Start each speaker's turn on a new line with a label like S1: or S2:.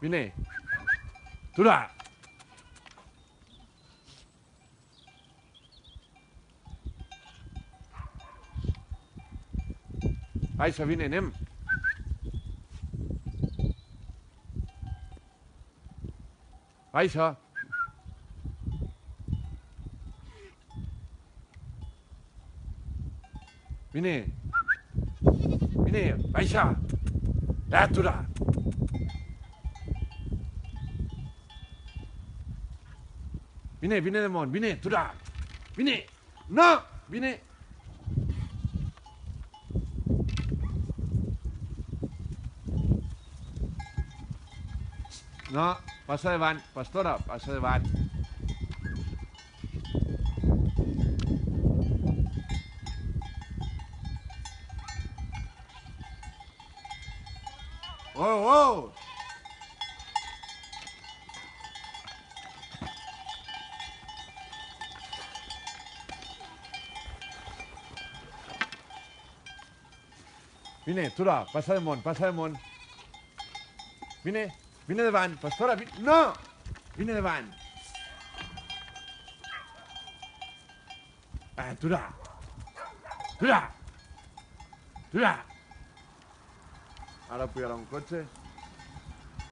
S1: Vine. Tura. Baixa, vine, anem. Baixa. Vine. Vine, baixa. Tura. Vine, vine damunt, vine, tura. Vine. No, vine. No, passa davant, pastora, passa davant. Oh, oh! Vine, tura, passa damunt, passa damunt. Vine, vine davant, pastora, vine... No! Vine davant. Tura. Tura. Tura. Ara pujarà un cotxe.